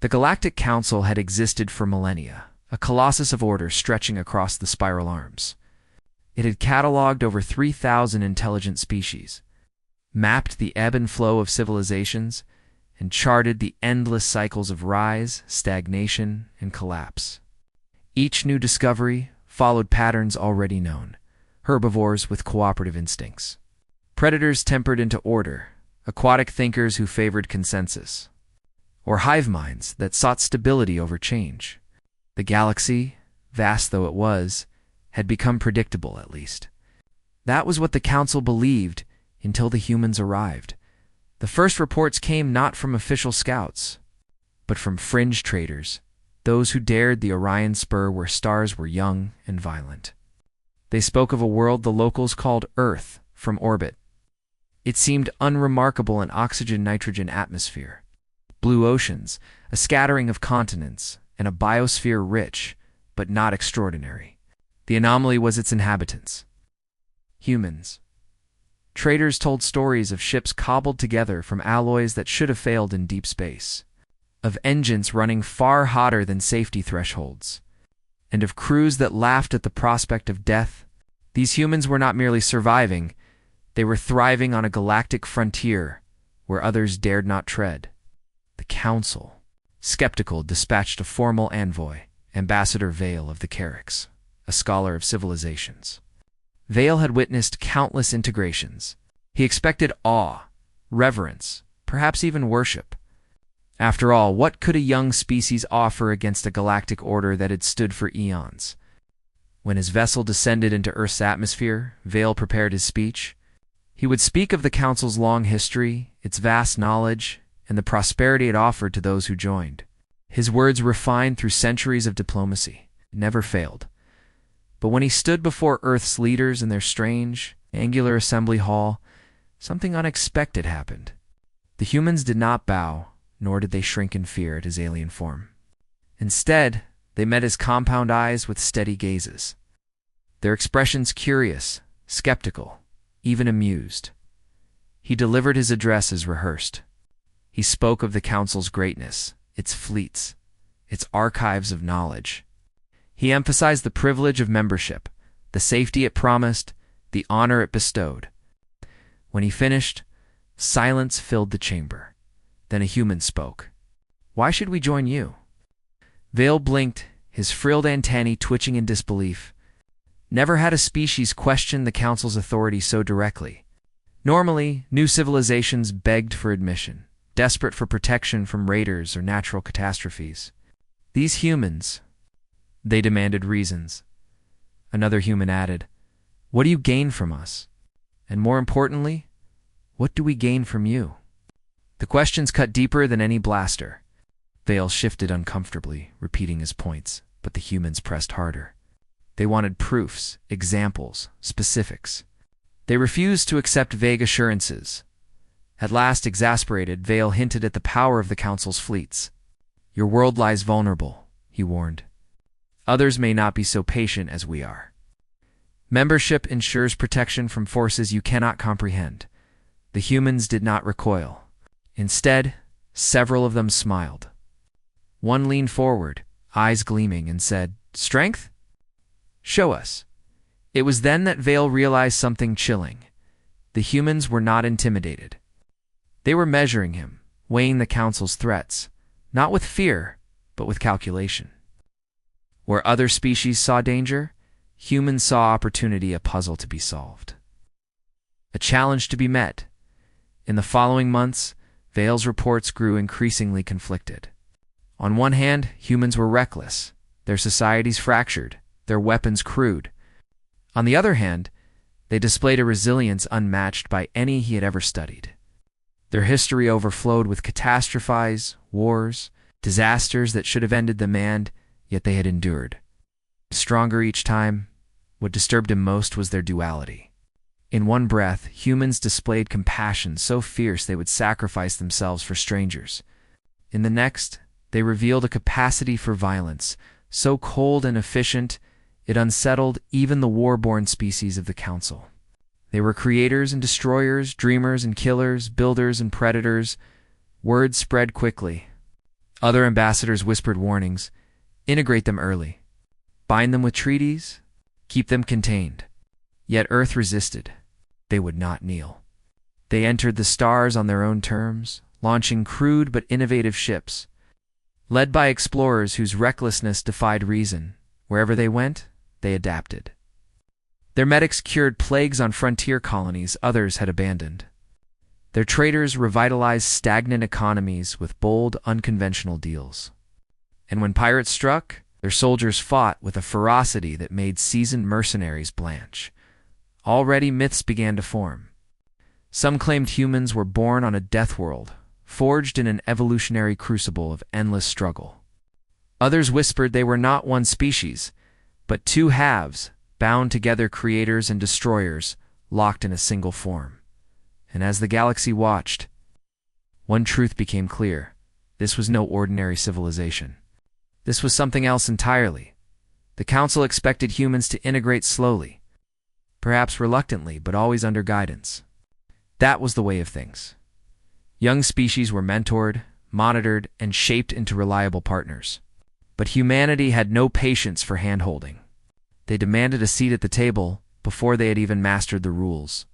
The Galactic Council had existed for millennia, a colossus of order stretching across the spiral arms. It had catalogued over 3,000 intelligent species, mapped the ebb and flow of civilizations, and charted the endless cycles of rise, stagnation, and collapse. Each new discovery followed patterns already known: herbivores with cooperative instincts, predators tempered into order, aquatic thinkers who favored consensus, or hive minds that sought stability over change. The galaxy, vast though it was, had become predictable at least. That was what the Council believed until the humans arrived. The first reports came not from official scouts, but from fringe traders, those who dared the Orion Spur where stars were young and violent. They spoke of a world the locals called Earth from orbit. It seemed unremarkable in oxygen-nitrogen atmosphere, blue oceans, a scattering of continents, and a biosphere rich, but not extraordinary. The anomaly was its inhabitants. Humans. Traders told stories of ships cobbled together from alloys that should have failed in deep space, of engines running far hotter than safety thresholds, and of crews that laughed at the prospect of death. These humans were not merely surviving, they were thriving on a galactic frontier where others dared not tread. The Council, skeptical, dispatched a formal envoy, Ambassador Vale of the Carrix, a scholar of civilizations. Vale had witnessed countless integrations. He expected awe, reverence, perhaps even worship. After all, what could a young species offer against a galactic order that had stood for eons? When his vessel descended into Earth's atmosphere, Vale prepared his speech. He would speak of the Council's long history, its vast knowledge, and the prosperity it offered to those who joined. His words, refined through centuries of diplomacy, never failed. But when he stood before Earth's leaders in their strange, angular assembly hall, something unexpected happened. The humans did not bow, nor did they shrink in fear at his alien form. Instead, they met his compound eyes with steady gazes, their expressions curious, skeptical, even amused. He delivered his address as rehearsed. He spoke of the Council's greatness, its fleets, its archives of knowledge. He emphasized the privilege of membership, the safety it promised, the honor it bestowed. When he finished, silence filled the chamber. Then a human spoke. "Why should we join you?" Vale blinked, his frilled antennae twitching in disbelief. Never had a species questioned the Council's authority so directly. Normally, new civilizations begged for admission, desperate for protection from raiders or natural catastrophes. These humans, they demanded reasons. Another human added, "What do you gain from us? And more importantly, what do we gain from you?" The questions cut deeper than any blaster. Vale shifted uncomfortably, repeating his points, but the humans pressed harder. They wanted proofs, examples, specifics. They refused to accept vague assurances. At last, exasperated, Vale hinted at the power of the Council's fleets. "Your world lies vulnerable," he warned. "Others may not be so patient as we are. Membership ensures protection from forces you cannot comprehend." The humans did not recoil. Instead, several of them smiled. One leaned forward, eyes gleaming, and said, "Strength? Show us." It was then that Vale realized something chilling. The humans were not intimidated. They were measuring him, weighing the Council's threats, not with fear, but with calculation. Where other species saw danger, humans saw opportunity, a puzzle to be solved, a challenge to be met. In the following months, Vale's reports grew increasingly conflicted. On one hand, humans were reckless, their societies fractured, their weapons crude. On the other hand, they displayed a resilience unmatched by any he had ever studied. Their history overflowed with catastrophes, wars, disasters that should have ended the man, yet they had endured. Stronger each time, what disturbed him most was their duality. In one breath, humans displayed compassion so fierce they would sacrifice themselves for strangers. In the next, they revealed a capacity for violence, so cold and efficient, it unsettled even the war-born species of the Council. They were creators and destroyers, dreamers and killers, builders and predators. Word spread quickly. Other ambassadors whispered warnings. Integrate them early. Bind them with treaties. Keep them contained. Yet Earth resisted. They would not kneel. They entered the stars on their own terms, launching crude but innovative ships. Led by explorers whose recklessness defied reason, wherever they went, they adapted. Their medics cured plagues on frontier colonies others had abandoned. Their traders revitalized stagnant economies with bold, unconventional deals. And when pirates struck, their soldiers fought with a ferocity that made seasoned mercenaries blanch. Already myths began to form. Some claimed humans were born on a death world, forged in an evolutionary crucible of endless struggle. Others whispered they were not one species, but two halves, bound together, creators and destroyers, locked in a single form. And as the galaxy watched, one truth became clear. This was no ordinary civilization. This was something else entirely. The Council expected humans to integrate slowly, perhaps reluctantly, but always under guidance. That was the way of things. Young species were mentored, monitored, and shaped into reliable partners. But humanity had no patience for hand-holding. They demanded a seat at the table before they had even mastered the rules.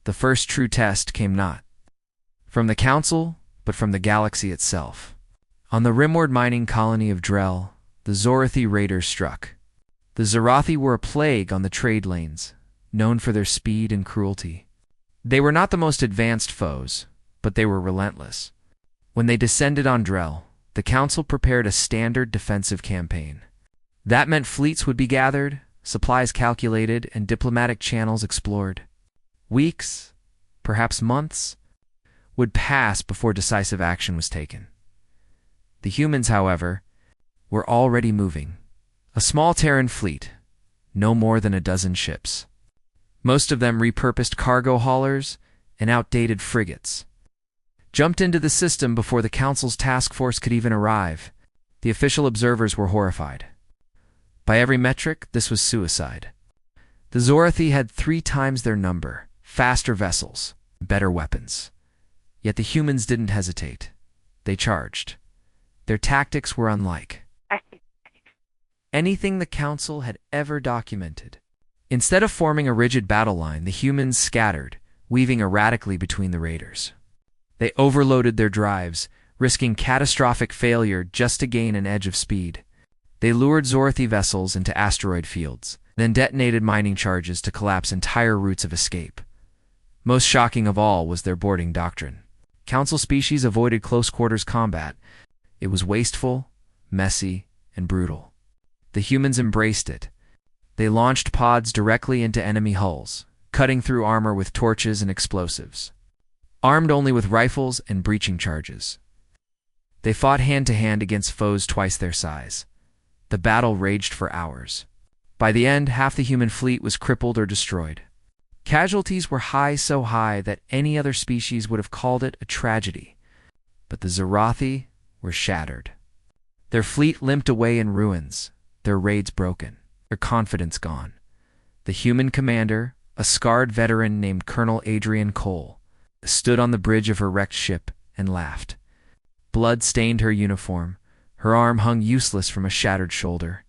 The first true test came not from the Council, but from the galaxy itself. On the rimward mining colony of Drell, the Zorathi raiders struck. The Zorathi were a plague on the trade lanes, known for their speed and cruelty. They were not the most advanced foes, but they were relentless. When they descended on Drell, the Council prepared a standard defensive campaign. That meant fleets would be gathered, supplies calculated, and diplomatic channels explored. Weeks, perhaps months, would pass before decisive action was taken. The humans, however, were already moving. A small Terran fleet, no more than a dozen ships. Most of them repurposed cargo haulers and outdated frigates. Jumped into the system before the Council's task force could even arrive. The official observers were horrified. By every metric, this was suicide. The Zorathi had 3 times their number, faster vessels, better weapons. Yet the humans didn't hesitate. They charged. Their tactics were unlike anything the Council had ever documented. Instead of forming a rigid battle line, the humans scattered, weaving erratically between the raiders. They overloaded their drives, risking catastrophic failure just to gain an edge of speed. They lured Zorathi vessels into asteroid fields, then detonated mining charges to collapse entire routes of escape. Most shocking of all was their boarding doctrine. Council species avoided close-quarters combat. It was wasteful, messy, and brutal. The humans embraced it. They launched pods directly into enemy hulls, cutting through armor with torches and explosives. Armed only with rifles and breaching charges, they fought hand-to-hand against foes twice their size. The battle raged for hours. By the end, half the human fleet was crippled or destroyed. Casualties were high, so high that any other species would have called it a tragedy. But the Zorathi were shattered. Their fleet limped away in ruins, their raids broken, their confidence gone. The human commander, a scarred veteran named Colonel Adrian Cole, stood on the bridge of her wrecked ship and laughed. Blood stained her uniform. Her arm hung useless from a shattered shoulder.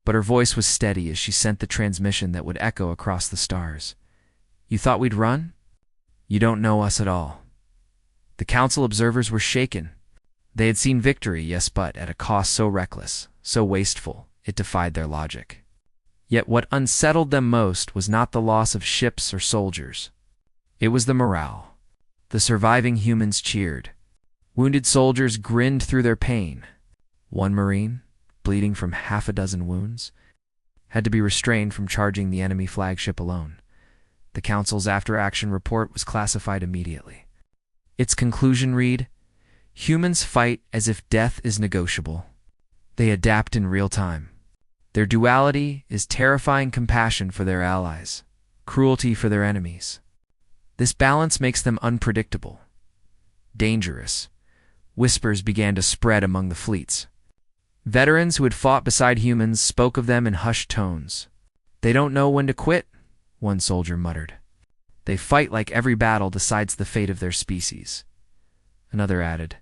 But her voice was steady as she sent the transmission that would echo across the stars. You thought we'd run? You don't know us at all. The Council observers were shaken. They had seen victory, yes, but at a cost so reckless, so wasteful, it defied their logic. Yet what unsettled them most was not the loss of ships or soldiers. It was the morale. The surviving humans cheered. Wounded soldiers grinned through their pain. One Marine, bleeding from half a dozen wounds, had to be restrained from charging the enemy flagship alone. The Council's after-action report was classified immediately. Its conclusion read, "Humans fight as if death is negotiable. They adapt in real time. Their duality is terrifying compassion for their allies, cruelty for their enemies. This balance makes them unpredictable, dangerous." Whispers began to spread among the fleets. Veterans who had fought beside humans spoke of them in hushed tones. "They don't know when to quit," one soldier muttered. "They fight like every battle decides the fate of their species," another added.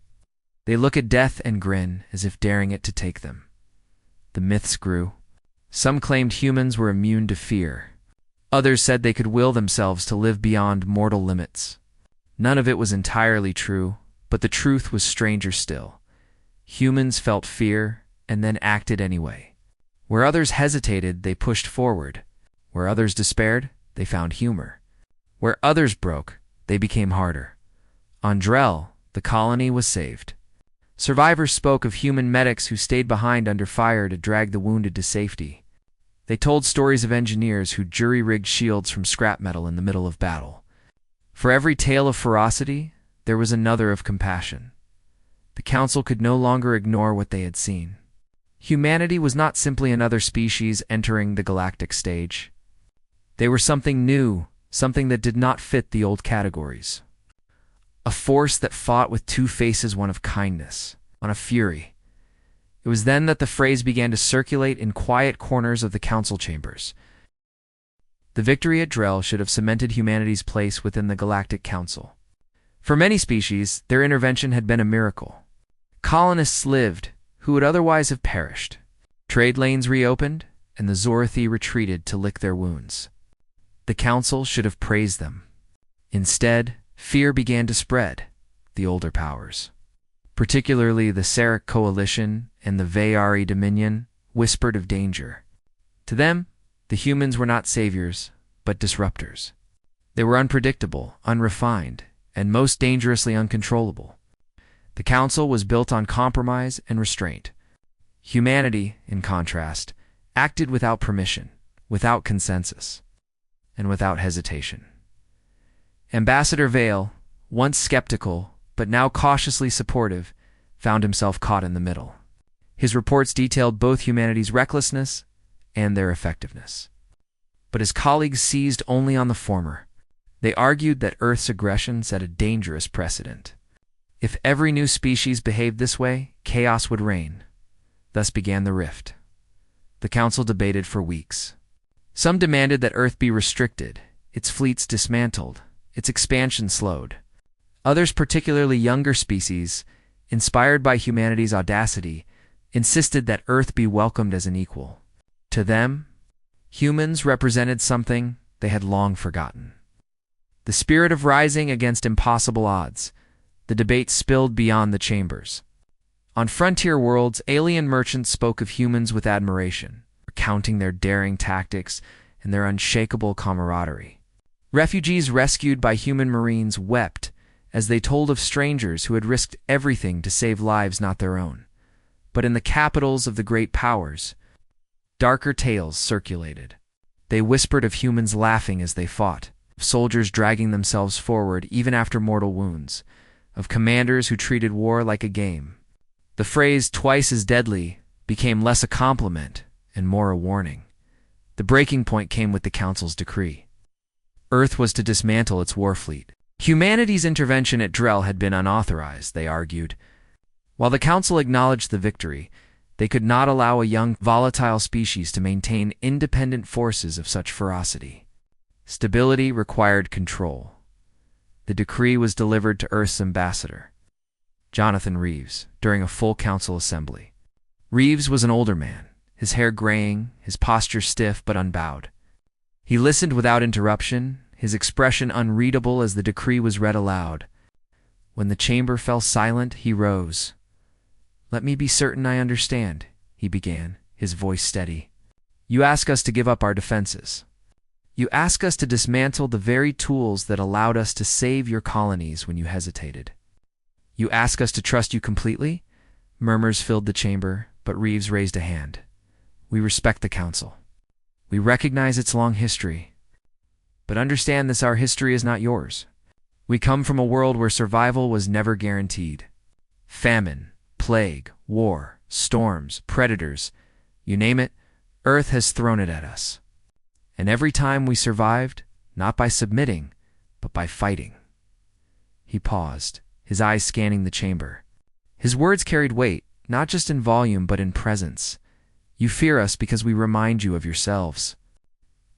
They look at death and grin, as if daring it to take them. The myths grew. Some claimed humans were immune to fear. Others said they could will themselves to live beyond mortal limits. None of it was entirely true, but the truth was stranger still. Humans felt fear and then acted anyway. Where others hesitated, they pushed forward. Where others despaired, they found humor. Where others broke, they became harder. On Drell, the colony was saved. Survivors spoke of human medics who stayed behind under fire to drag the wounded to safety. They told stories of engineers who jury-rigged shields from scrap metal in the middle of battle. For every tale of ferocity, there was another of compassion. The Council could no longer ignore what they had seen. Humanity was not simply another species entering the galactic stage. They were something new, something that did not fit the old categories. A force that fought with two faces, one of kindness, one of fury. It was then that the phrase began to circulate in quiet corners of the council chambers. The victory at Drell should have cemented humanity's place within the Galactic Council. For many species, their intervention had been a miracle. Colonists lived who would otherwise have perished. Trade lanes reopened, and the Zorathi retreated to lick their wounds. The Council should have praised them. Instead, fear began to spread. The older powers, particularly the Sarek Coalition and the Vayari Dominion, whispered of danger. To them, the humans were not saviors, but disruptors. They were unpredictable, unrefined, and most dangerously uncontrollable. The Council was built on compromise and restraint. Humanity, in contrast, acted without permission, without consensus, and without hesitation. Ambassador Vale, once skeptical, but now cautiously supportive, found himself caught in the middle. His reports detailed both humanity's recklessness and their effectiveness. But his colleagues seized only on the former. They argued that Earth's aggression set a dangerous precedent. If every new species behaved this way, chaos would reign. Thus began the rift. The Council debated for weeks. Some demanded that Earth be restricted, its fleets dismantled, its expansion slowed. Others, particularly younger species, inspired by humanity's audacity, insisted that Earth be welcomed as an equal. To them, humans represented something they had long forgotten. The spirit of rising against impossible odds. The debate spilled beyond the chambers. On frontier worlds, alien merchants spoke of humans with admiration, recounting their daring tactics and their unshakable camaraderie. Refugees rescued by human marines wept as they told of strangers who had risked everything to save lives not their own. But in the capitals of the great powers, darker tales circulated. They whispered of humans laughing as they fought, of soldiers dragging themselves forward even after mortal wounds, of commanders who treated war like a game. The phrase "twice as deadly" became less a compliment and more a warning. The breaking point came with the Council's decree. Earth was to dismantle its war fleet. Humanity's intervention at Drell had been unauthorized, they argued. While the Council acknowledged the victory, they could not allow a young, volatile species to maintain independent forces of such ferocity. Stability required control. The decree was delivered to Earth's ambassador, Jonathan Reeves, during a full council assembly. Reeves was an older man, his hair graying, his posture stiff but unbowed. He listened without interruption, his expression unreadable as the decree was read aloud. When the chamber fell silent, he rose. "Let me be certain I understand," he began, his voice steady. "You ask us to give up our defenses. You ask us to dismantle the very tools that allowed us to save your colonies when you hesitated. You ask us to trust you completely?" Murmurs filled the chamber, but Reeves raised a hand. "We respect the Council. We recognize its long history. But understand this, our history is not yours. We come from a world where survival was never guaranteed. Famine, plague, war, storms, predators, you name it, Earth has thrown it at us. And every time we survived, not by submitting, but by fighting." He paused, his eyes scanning the chamber. His words carried weight, not just in volume but in presence. "You fear us because we remind you of yourselves.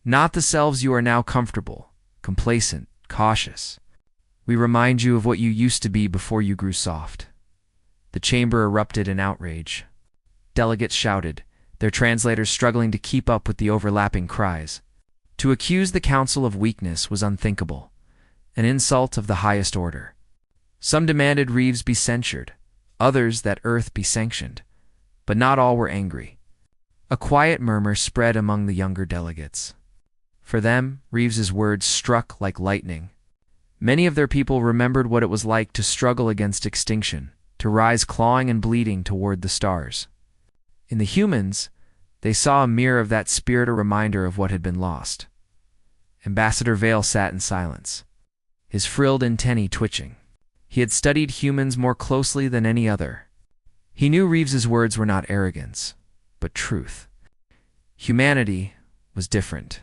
Not the selves you are now comfortable, complacent, cautious. We remind you of what you used to be before you grew soft. The chamber erupted in outrage. Delegates shouted, their translators struggling to keep up with the overlapping cries. To accuse the council of weakness was unthinkable, an insult of the highest order. Some demanded Reeves be censured, others that Earth be sanctioned, but not all were angry. A quiet murmur spread among the younger delegates. For them, Reeves's words struck like lightning. Many of their people remembered what it was like to struggle against extinction, to rise clawing and bleeding toward the stars. In the humans, they saw a mirror of that spirit, a reminder of what had been lost. Ambassador Vale sat in silence, his frilled antennae twitching. He had studied humans more closely than any other. He knew Reeves's words were not arrogance, but truth. Humanity was different.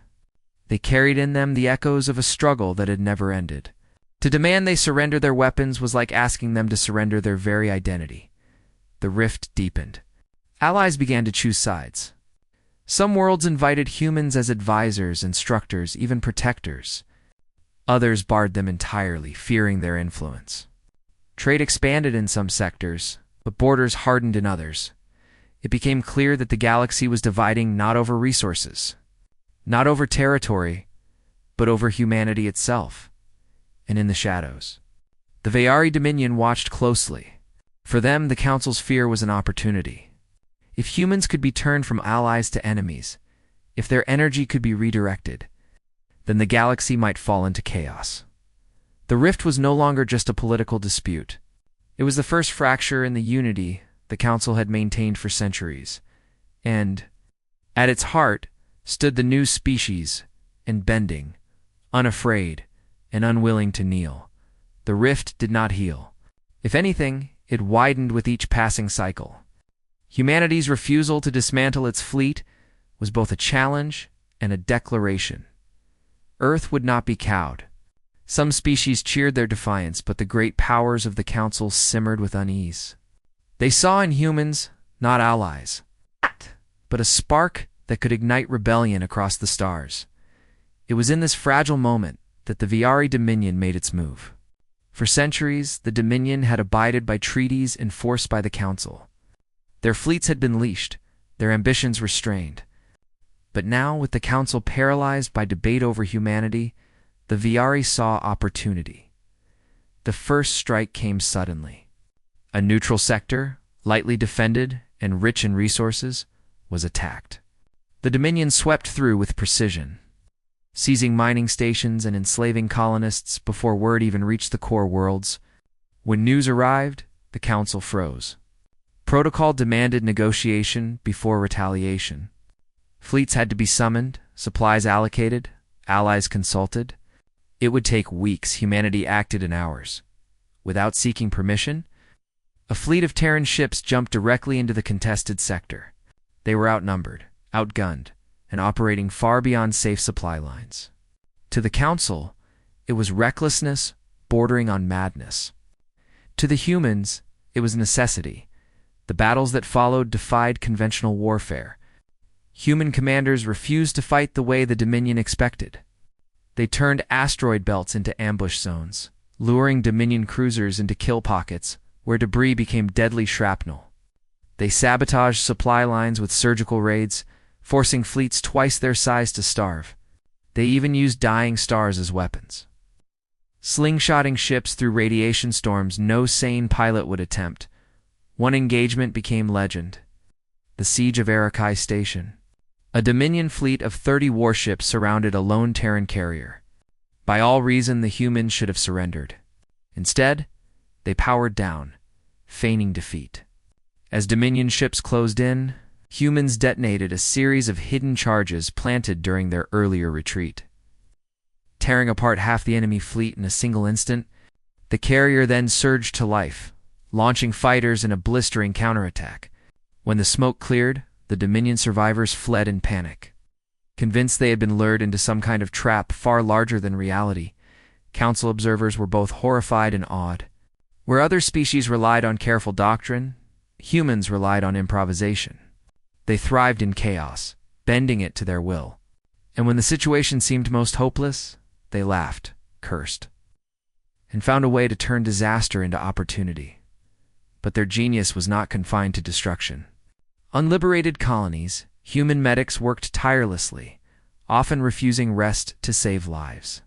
They carried in them the echoes of a struggle that had never ended. To demand they surrender their weapons was like asking them to surrender their very identity. The rift deepened. Allies began to choose sides. Some worlds invited humans as advisors, instructors, even protectors. Others barred them entirely, fearing their influence. Trade expanded in some sectors, but borders hardened in others. It became clear that the galaxy was dividing not over resources, not over territory, but over humanity itself. And in the shadows, the Vayari Dominion watched closely. For them, the Council's fear was an opportunity. If humans could be turned from allies to enemies, if their energy could be redirected, then the galaxy might fall into chaos. The rift was no longer just a political dispute. It was the first fracture in the unity the Council had maintained for centuries. And, at its heart, stood the new species, and bending, unafraid, and unwilling to kneel. The rift did not heal. If anything, it widened with each passing cycle. Humanity's refusal to dismantle its fleet was both a challenge and a declaration. Earth would not be cowed. Some species cheered their defiance, but the great powers of the Council simmered with unease. They saw in humans not allies, but a spark that could ignite rebellion across the stars. It was in this fragile moment that the Vayari Dominion made its move. For centuries, the Dominion had abided by treaties enforced by the Council. Their fleets had been leashed, their ambitions restrained. But now, with the Council paralyzed by debate over humanity, the Vayari saw opportunity. The first strike came suddenly. A neutral sector, lightly defended and rich in resources, was attacked. The Dominion swept through with precision, seizing mining stations and enslaving colonists before word even reached the core worlds. When news arrived, the Council froze. Protocol demanded negotiation before retaliation. Fleets had to be summoned, supplies allocated, allies consulted. It would take weeks. Humanity acted in hours. Without seeking permission, a fleet of Terran ships jumped directly into the contested sector. They were outnumbered, outgunned, and operating far beyond safe supply lines. To the Council, it was recklessness bordering on madness. To the humans, it was necessity. The battles that followed defied conventional warfare. Human commanders refused to fight the way the Dominion expected. They turned asteroid belts into ambush zones, luring Dominion cruisers into kill pockets where debris became deadly shrapnel. They sabotaged supply lines with surgical raids, forcing fleets twice their size to starve. They even used dying stars as weapons, slingshotting ships through radiation storms no sane pilot would attempt. One engagement became legend: the Siege of Arakai Station. A Dominion fleet of 30 warships surrounded a lone Terran carrier. By all reason, the humans should have surrendered. Instead, they powered down, feigning defeat. As Dominion ships closed in, humans detonated a series of hidden charges planted during their earlier retreat. Tearing apart half the enemy fleet in a single instant, the carrier then surged to life, launching fighters in a blistering counterattack. When the smoke cleared, the Dominion survivors fled in panic. Convinced they had been lured into some kind of trap far larger than reality, Council observers were both horrified and awed. Where other species relied on careful doctrine, humans relied on improvisation. They thrived in chaos, bending it to their will. And when the situation seemed most hopeless, they laughed, cursed, and found a way to turn disaster into opportunity. but their genius was not confined to destruction. Unliberated colonies, human medics worked tirelessly, often refusing rest to save lives.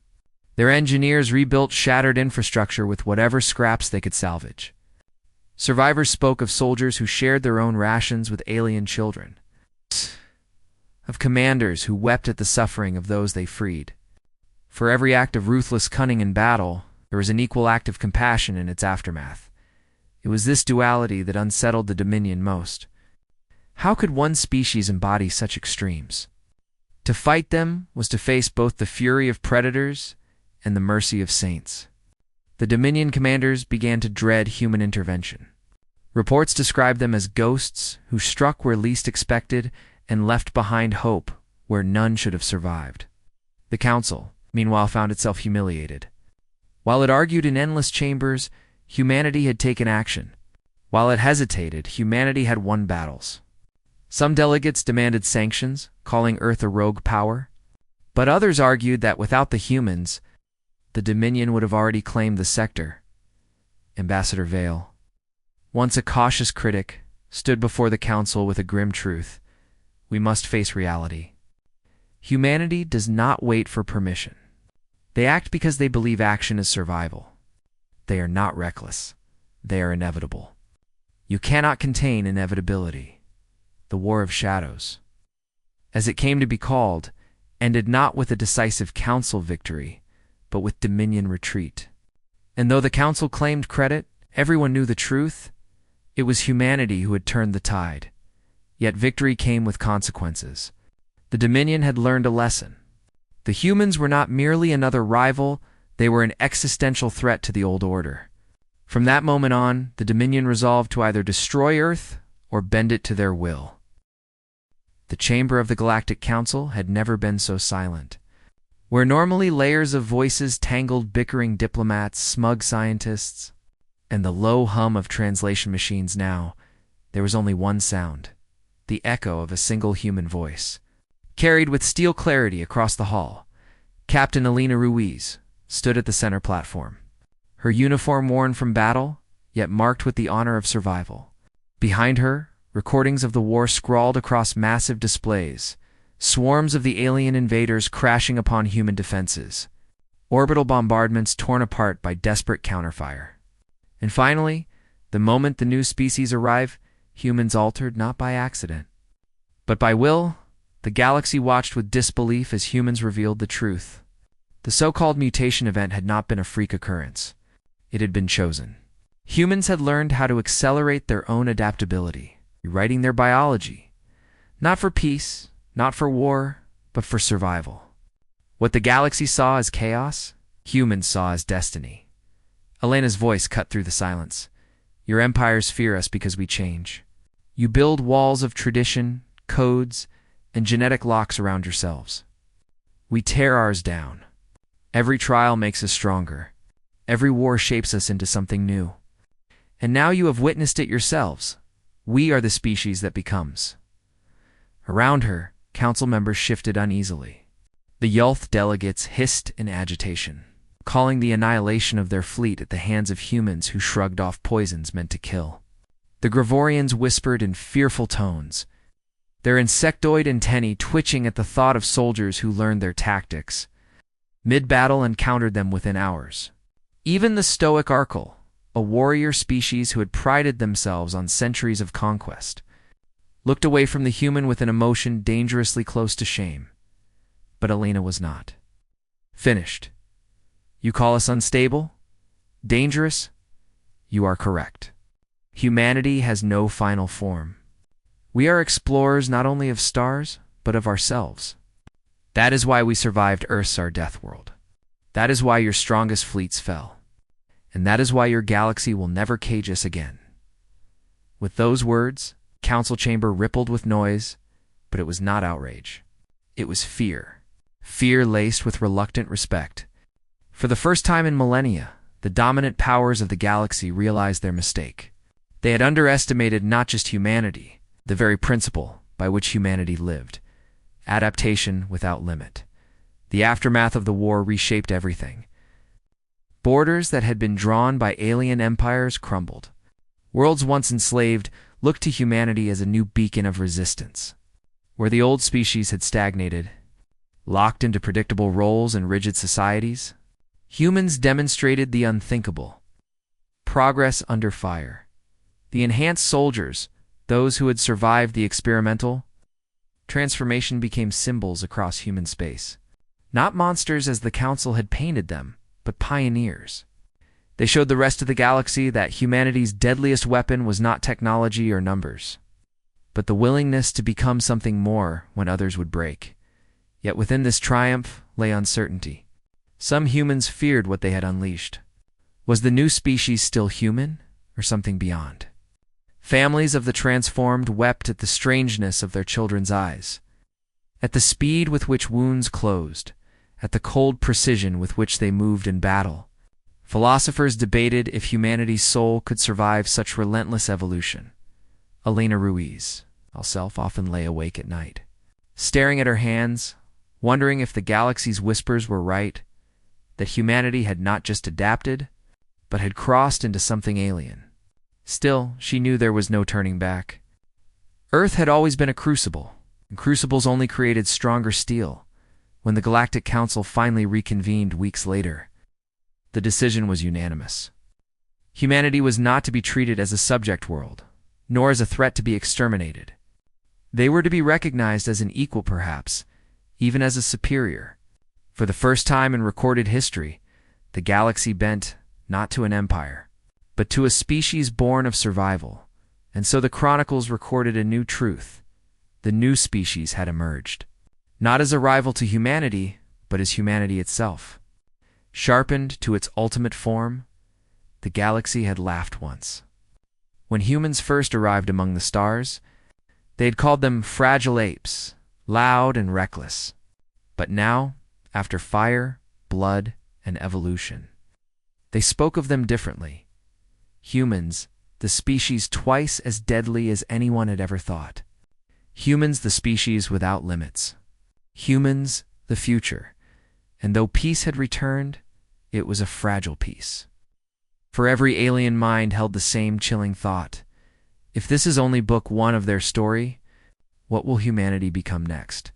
Their engineers rebuilt shattered infrastructure with whatever scraps they could salvage. Survivors spoke of soldiers who shared their own rations with alien children, of commanders who wept at the suffering of those they freed. For every act of ruthless cunning in battle, there was an equal act of compassion in its aftermath. It was this duality that unsettled the Dominion most. How could one species embody such extremes? To fight them was to face both the fury of predators and the mercy of saints. The Dominion commanders began to dread human intervention. Reports described them as ghosts who struck where least expected and left behind hope where none should have survived. The Council, meanwhile, found itself humiliated. While it argued in endless chambers, humanity had taken action. While it hesitated, humanity had won battles. Some delegates demanded sanctions, calling Earth a rogue power. But others argued that without the humans, the Dominion would have already claimed the sector. Ambassador Vale, once a cautious critic, stood before the Council with a grim truth. We must face reality. Humanity does not wait for permission. They act because they believe action is survival. They are not reckless. They are inevitable. You cannot contain inevitability. The War of Shadows, as it came to be called, ended not with a decisive Council victory, but with Dominion retreat. And though the Council claimed credit, everyone knew the truth. It was humanity who had turned the tide. Yet victory came with consequences. The Dominion had learned a lesson. The humans were not merely another rival, they were an existential threat to the old order. From that moment on, the Dominion resolved to either destroy Earth or bend it to their will. The chamber of the Galactic Council had never been so silent. Where normally layers of voices tangled bickering diplomats, smug scientists, and the low hum of translation machines, now there was only one sound, the echo of a single human voice. Carried with steel clarity across the hall, Captain Elena Ruiz stood at the center platform, her uniform worn from battle, yet marked with the honor of survival. Behind her, recordings of the war scrawled across massive displays, swarms of the alien invaders crashing upon human defenses, orbital bombardments torn apart by desperate counterfire. And finally, the moment the new species arrived, humans altered not by accident, but by will. The galaxy watched with disbelief as humans revealed the truth. The so-called mutation event had not been a freak occurrence. It had been chosen. Humans had learned how to accelerate their own adaptability, rewriting their biology, not for peace, not for war, but for survival. What the galaxy saw as chaos, humans saw as destiny. Elena's voice cut through the silence. Your empires fear us because we change. You build walls of tradition, codes, and genetic locks around yourselves. We tear ours down. Every trial makes us stronger. Every war shapes us into something new. And now you have witnessed it yourselves. We are the species that becomes. Around her, council members shifted uneasily. The Yulth delegates hissed in agitation, calling the annihilation of their fleet at the hands of humans who shrugged off poisons meant to kill. The Gravorians whispered in fearful tones, their insectoid antennae twitching at the thought of soldiers who learned their tactics, mid-battle and countered them within hours. Even the stoic Arkle, a warrior species who had prided themselves on centuries of conquest, looked away from the human with an emotion dangerously close to shame. But Elena was not. Finished. You call us unstable? Dangerous? You are correct. Humanity has no final form. We are explorers not only of stars, but of ourselves. That is why we survived Earth's our death world. That is why your strongest fleets fell. And that is why your galaxy will never cage us again. With those words, council chamber rippled with noise, but it was not outrage. It was fear. Fear laced with reluctant respect. For the first time in millennia, the dominant powers of the galaxy realized their mistake. They had underestimated not just humanity, the very principle by which humanity lived. Adaptation without limit. The aftermath of the war reshaped everything. Borders that had been drawn by alien empires crumbled. Worlds once enslaved looked to humanity as a new beacon of resistance. Where the old species had stagnated, locked into predictable roles and rigid societies, humans demonstrated the unthinkable. Progress under fire. The enhanced soldiers, those who had survived the experimental transformation, became symbols across human space. Not monsters as the Council had painted them, but pioneers. They showed the rest of the galaxy that humanity's deadliest weapon was not technology or numbers, but the willingness to become something more when others would break. Yet within this triumph lay uncertainty. Some humans feared what they had unleashed. Was the new species still human, or something beyond? Families of the transformed wept at the strangeness of their children's eyes, at the speed with which wounds closed, at the cold precision with which they moved in battle. Philosophers debated if humanity's soul could survive such relentless evolution. Elena Ruiz, herself, often lay awake at night, staring at her hands, wondering if the galaxy's whispers were right, that humanity had not just adapted, but had crossed into something alien. Still, she knew there was no turning back. Earth had always been a crucible, and crucibles only created stronger steel. When the Galactic Council finally reconvened weeks later, the decision was unanimous. Humanity was not to be treated as a subject world, nor as a threat to be exterminated. They were to be recognized as an equal, perhaps, even as a superior. For the first time in recorded history, the galaxy bent not to an empire, but to a species born of survival. And so the chronicles recorded a new truth. The new species had emerged, not as a rival to humanity, but as humanity itself. Sharpened to its ultimate form, the galaxy had laughed once. When humans first arrived among the stars, they had called them fragile apes, loud and reckless. But now, after fire, blood, and evolution, they spoke of them differently. Humans, the species twice as deadly as anyone had ever thought. Humans, the species without limits. Humans, the future. And though peace had returned, it was a fragile peace. For every alien mind held the same chilling thought. If this is only book one of their story, what will humanity become next?